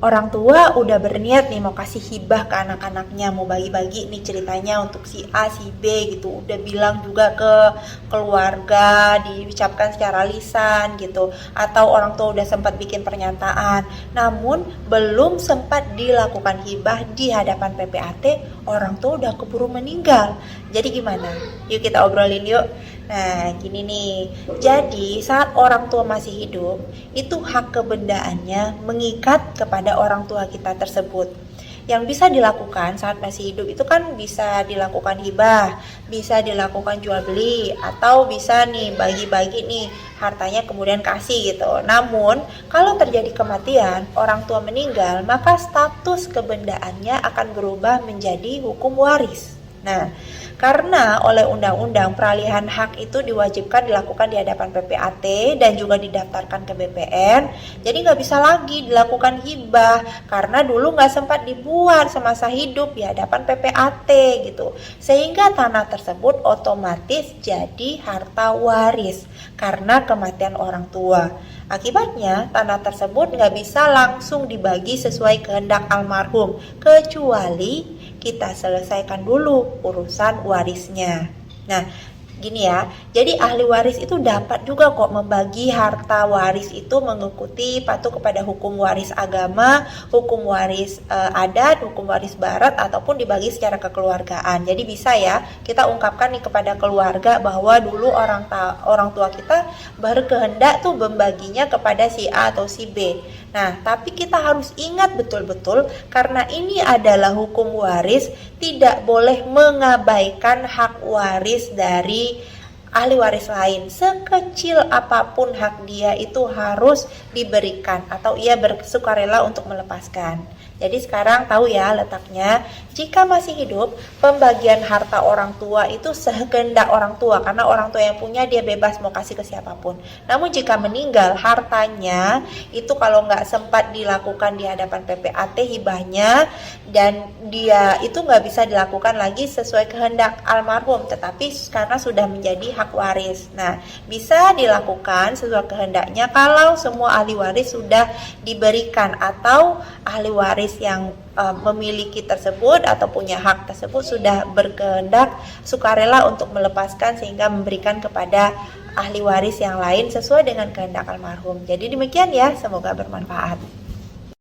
orang tua udah berniat nih mau kasih hibah ke anak-anaknya, mau bagi-bagi nih ceritanya untuk si A, si B gitu. Udah bilang juga ke keluarga, diucapkan secara lisan gitu. Atau orang tua udah sempat bikin pernyataan. Namun belum sempat dilakukan hibah di hadapan PPAT, orang tua udah keburu meninggal. Jadi gimana? Yuk kita obrolin yuk. Nah, gini nih. Jadi, saat orang tua masih hidup, itu hak kebendaannya mengikat kepada orang tua kita tersebut. Yang bisa dilakukan saat masih hidup itu kan bisa dilakukan hibah, bisa dilakukan jual beli, atau bisa nih bagi-bagi nih hartanya kemudian kasih gitu. Namun, kalau terjadi kematian, orang tua meninggal, maka status kebendaannya akan berubah menjadi hukum waris. Nah, karena oleh undang-undang peralihan hak itu diwajibkan dilakukan di hadapan PPAT dan juga didaftarkan ke BPN, jadi nggak bisa lagi dilakukan hibah karena dulu nggak sempat dibuat semasa hidup di hadapan PPAT gitu. Sehingga tanah tersebut otomatis jadi harta waris karena kematian orang tua. Akibatnya, tanah tersebut nggak bisa langsung dibagi sesuai kehendak almarhum, kecuali kita selesaikan dulu urusan warisnya. Nah, gini ya, jadi ahli waris itu dapat juga kok membagi harta waris itu mengikuti patuh kepada hukum waris agama, hukum waris adat, hukum waris barat, ataupun dibagi secara kekeluargaan. Jadi bisa ya, kita ungkapkan nih kepada keluarga bahwa dulu orang tua kita berkehendak tuh membaginya kepada si A atau si B. Nah, tapi kita harus ingat betul-betul karena ini adalah hukum waris, tidak boleh mengabaikan hak waris dari ahli waris lain. Sekecil apapun hak dia itu harus diberikan atau ia bersukarela untuk melepaskan. Jadi sekarang tahu ya letaknya. Jika masih hidup, pembagian harta orang tua itu sekehendak orang tua, karena orang tua yang punya dia bebas mau kasih ke siapapun. Namun jika meninggal, hartanya itu kalau nggak sempat dilakukan di hadapan PPAT hibahnya, dan dia itu nggak bisa dilakukan lagi sesuai kehendak almarhum, tetapi karena sudah menjadi hak waris. Nah, bisa dilakukan sesuai kehendaknya kalau semua ahli waris sudah diberikan atau ahli waris yang memiliki tersebut atau punya hak tersebut sudah berkehendak sukarela untuk melepaskan sehingga memberikan kepada ahli waris yang lain sesuai dengan kehendak almarhum. Jadi demikian ya, semoga bermanfaat.